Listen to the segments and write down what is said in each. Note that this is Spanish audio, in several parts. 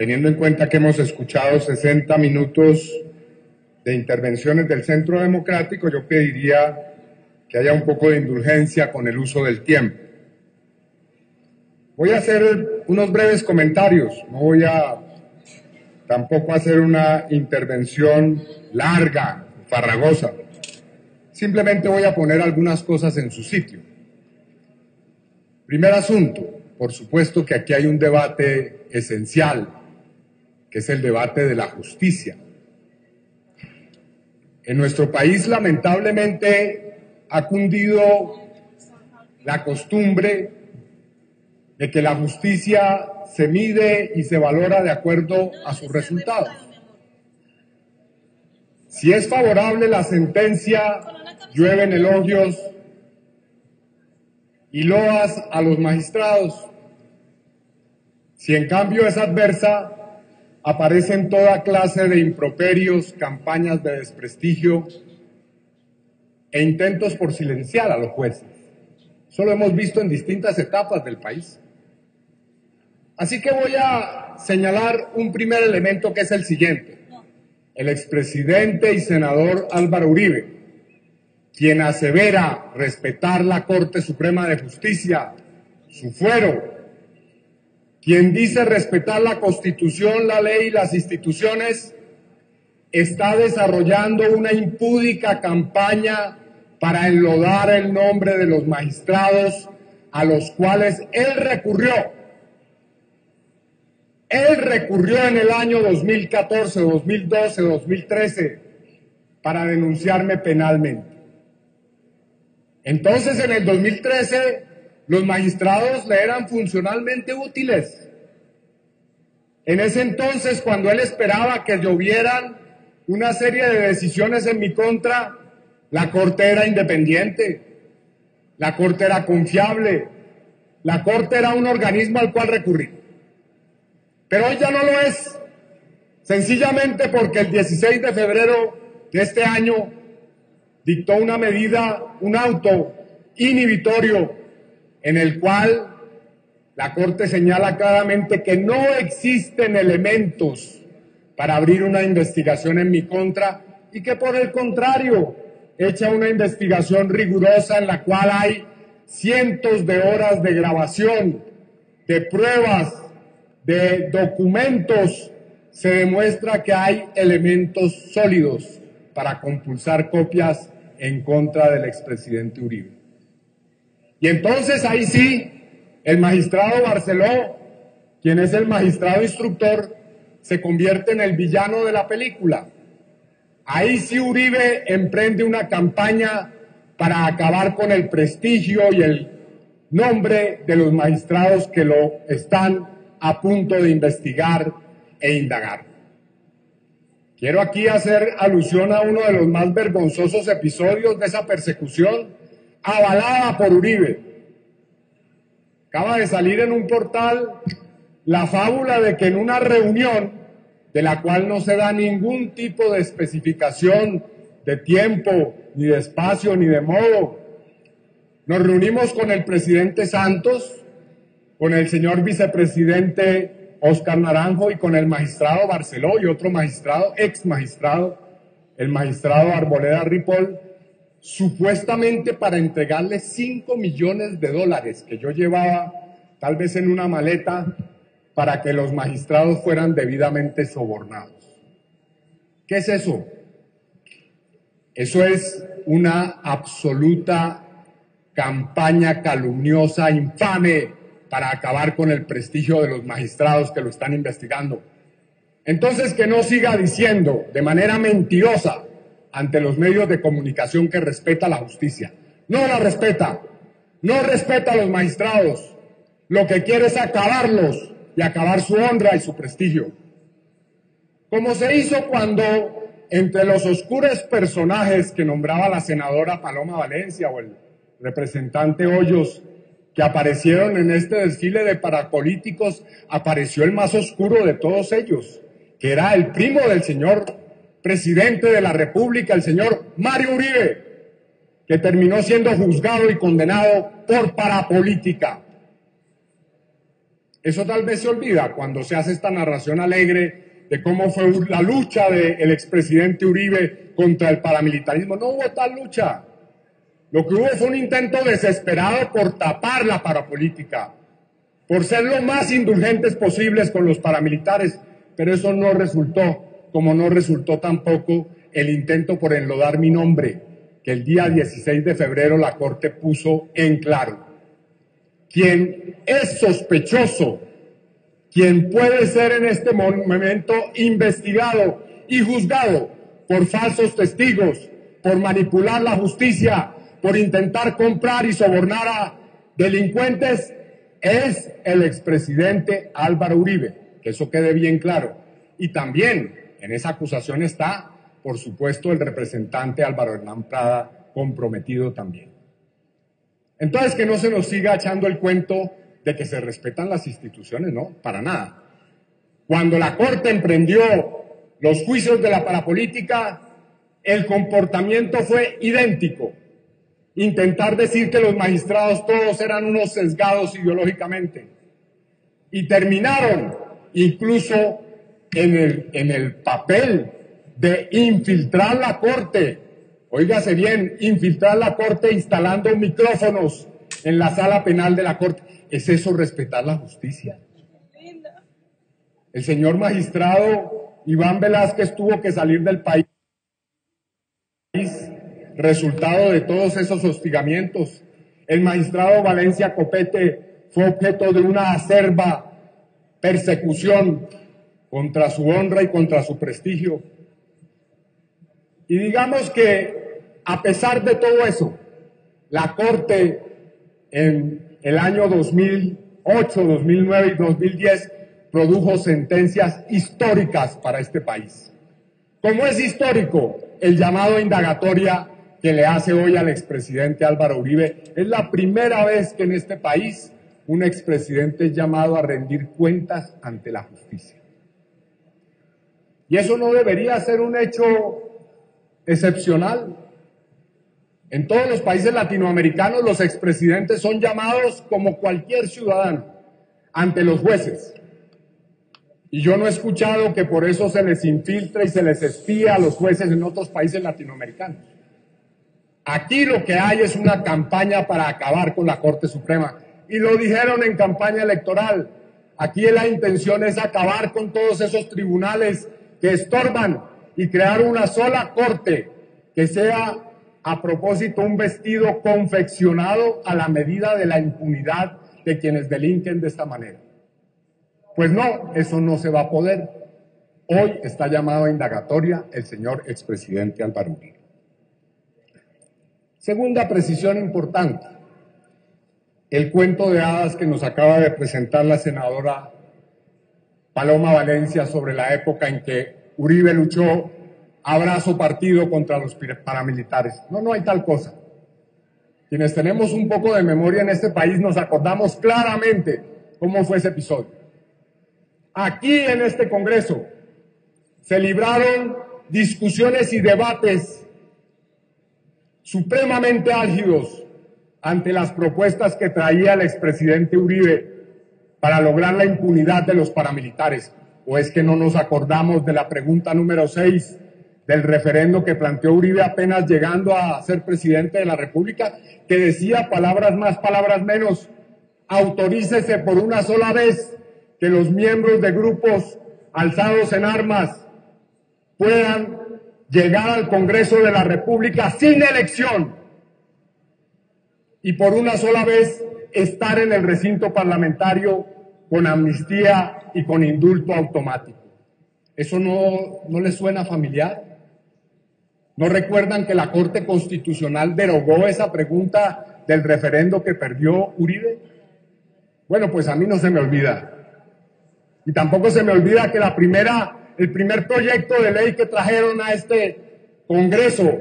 teniendo en cuenta que hemos escuchado 60 minutos de intervenciones del Centro Democrático, yo pediría que haya un poco de indulgencia con el uso del tiempo. Voy a hacer unos breves comentarios, no voy a tampoco hacer una intervención larga, farragosa. Simplemente voy a poner algunas cosas en su sitio. Primer asunto, por supuesto que aquí hay un debate esencial, que es el debate de la justicia. En nuestro país, lamentablemente, ha cundido la costumbre de que la justicia se mide y se valora de acuerdo a sus resultados. Si es favorable la sentencia, llueven elogios y loas a los magistrados. Si en cambio es adversa, aparecen toda clase de improperios, campañas de desprestigio e intentos por silenciar a los jueces. Eso lo hemos visto en distintas etapas del país. Así que voy a señalar un primer elemento que es el siguiente. El expresidente y senador Álvaro Uribe, quien asevera respetar la Corte Suprema de Justicia, su fuero, quien dice respetar la Constitución, la ley y las instituciones, está desarrollando una impúdica campaña para enlodar el nombre de los magistrados a los cuales él recurrió. Él recurrió en el año 2014, 2012, 2013 para denunciarme penalmente. Entonces, en el 2013, los magistrados le eran funcionalmente útiles. En ese entonces, cuando él esperaba que llovieran una serie de decisiones en mi contra, la Corte era independiente, la Corte era confiable, la Corte era un organismo al cual recurrir. Pero hoy ya no lo es, sencillamente porque el 16 de febrero de este año dictó una medida, un auto inhibitorio, en el cual la Corte señala claramente que no existen elementos para abrir una investigación en mi contra y que por el contrario echa una investigación rigurosa en la cual hay cientos de horas de grabación, de pruebas, de documentos. Se demuestra que hay elementos sólidos para compulsar copias en contra del expresidente Uribe. Y entonces ahí sí, el magistrado Barceló, quien es el magistrado instructor, se convierte en el villano de la película. Ahí sí Uribe emprende una campaña para acabar con el prestigio y el nombre de los magistrados que lo están a punto de investigar e indagar. Quiero aquí hacer alusión a uno de los más vergonzosos episodios de esa persecución avalada por Uribe. Acaba de salir en un portal la fábula de que en una reunión, de la cual no se da ningún tipo de especificación de tiempo, ni de espacio, ni de modo, nos reunimos con el presidente Santos, con el señor vicepresidente Óscar Naranjo y con el magistrado Barceló y otro magistrado, ex magistrado, el magistrado Arboleda Ripoll, supuestamente para entregarle $5 millones que yo llevaba tal vez en una maleta para que los magistrados fueran debidamente sobornados. ¿Qué es eso? Eso es una absoluta campaña calumniosa, infame, para acabar con el prestigio de los magistrados que lo están investigando. Entonces, que no siga diciendo de manera mentirosa ante los medios de comunicación que respeta la justicia. No la respeta, no respeta a los magistrados. Lo que quiere es acabarlos y acabar su honra y su prestigio. Como se hizo cuando, entre los oscuros personajes que nombraba la senadora Paloma Valencia o el representante Hoyos, que aparecieron en este desfile de parapolíticos, apareció el más oscuro de todos ellos, que era el primo del señor presidente de la República, el señor Mario Uribe, que terminó siendo juzgado y condenado por parapolítica. Eso tal vez se olvida cuando se hace esta narración alegre de cómo fue la lucha del expresidente Uribe contra el paramilitarismo. No hubo tal lucha. Lo que hubo fue un intento desesperado por tapar la parapolítica, por ser lo más indulgentes posibles con los paramilitares, pero eso no resultó, como no resultó tampoco el intento por enlodar mi nombre, que el día 16 de febrero la Corte puso en claro. Quien es sospechoso, quien puede ser en este momento investigado y juzgado por falsos testigos, por manipular la justicia, por intentar comprar y sobornar a delincuentes, es el expresidente Álvaro Uribe, que eso quede bien claro. Y también en esa acusación está, por supuesto, el representante Álvaro Hernán Prada, comprometido también. Entonces, que no se nos siga echando el cuento de que se respetan las instituciones, no, para nada. Cuando la Corte emprendió los juicios de la parapolítica, el comportamiento fue idéntico. Intentar decir que los magistrados todos eran unos sesgados ideológicamente. Y terminaron incluso en el papel de infiltrar la Corte. Óigase bien, infiltrar la Corte instalando micrófonos en la sala penal de la Corte. ¿Es eso respetar la justicia? El señor magistrado Iván Velázquez tuvo que salir del país, resultado de todos esos hostigamientos. El magistrado Valencia Copete fue objeto de una acerba persecución contra su honra y contra su prestigio. Y digamos que, a pesar de todo eso, la Corte en el año 2008, 2009 y 2010 produjo sentencias históricas para este país. Como es histórico el llamado a indagatoria que le hace hoy al expresidente Álvaro Uribe, es la primera vez que en este país un expresidente es llamado a rendir cuentas ante la justicia. Y eso no debería ser un hecho excepcional. En todos los países latinoamericanos los expresidentes son llamados como cualquier ciudadano ante los jueces. Y yo no he escuchado que por eso se les infiltre y se les espía a los jueces en otros países latinoamericanos. Aquí lo que hay es una campaña para acabar con la Corte Suprema. Y lo dijeron en campaña electoral. Aquí la intención es acabar con todos esos tribunales que estorban y crear una sola Corte que sea, a propósito, un vestido confeccionado a la medida de la impunidad de quienes delinquen de esta manera. Pues no, eso no se va a poder. Hoy está llamado a indagatoria el señor expresidente Álvaro Uribe. Segunda precisión importante, el cuento de hadas que nos acaba de presentar la senadora Paloma Valencia sobre la época en que Uribe luchó a brazo partido contra los paramilitares. No, no hay tal cosa. Quienes tenemos un poco de memoria en este país nos acordamos claramente cómo fue ese episodio. Aquí en este Congreso se libraron discusiones y debates supremamente álgidos ante las propuestas que traía el expresidente Uribe para lograr la impunidad de los paramilitares. ¿O es que no nos acordamos de la pregunta número 6 del referendo que planteó Uribe apenas llegando a ser presidente de la República, que decía, palabras más, palabras menos, autorícese por una sola vez que los miembros de grupos alzados en armas puedan llegar al Congreso de la República sin elección y por una sola vez estar en el recinto parlamentario con amnistía y con indulto automático? ¿Eso no les suena familiar? ¿No recuerdan que la Corte Constitucional derogó esa pregunta del referendo que perdió Uribe? Bueno, pues a mí no se me olvida. Y tampoco se me olvida que el primer proyecto de ley que trajeron a este Congreso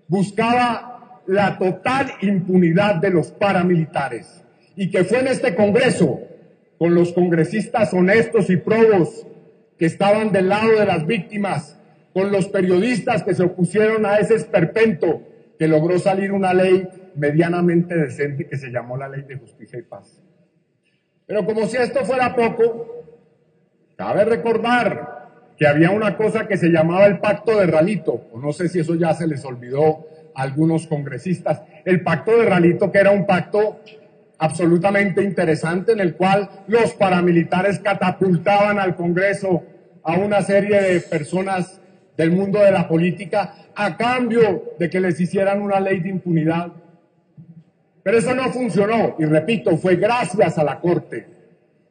buscaba la total impunidad de los paramilitares. Y que fue en este Congreso, con los congresistas honestos y probos que estaban del lado de las víctimas, con los periodistas que se opusieron a ese esperpento, que logró salir una ley medianamente decente que se llamó la Ley de Justicia y Paz. Pero como si esto fuera poco, cabe recordar que había una cosa que se llamaba el Pacto de Ralito, o no sé si eso ya se les olvidó a algunos congresistas, el Pacto de Ralito, que era un pacto absolutamente interesante en el cual los paramilitares catapultaban al Congreso a una serie de personas del mundo de la política a cambio de que les hicieran una ley de impunidad. Pero eso no funcionó, y repito, fue gracias a la Corte,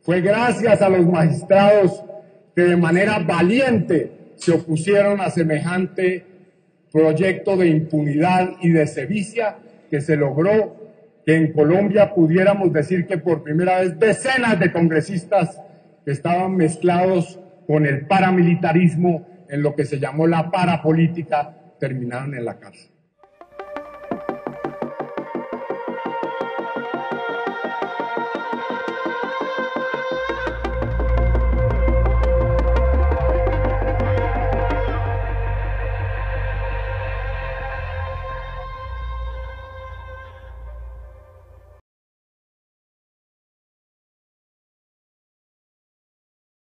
fue gracias a los magistrados que de manera valiente se opusieron a semejante proyecto de impunidad y de sevicia que se logró que en Colombia pudiéramos decir que por primera vez decenas de congresistas que estaban mezclados con el paramilitarismo en lo que se llamó la parapolítica terminaron en la cárcel.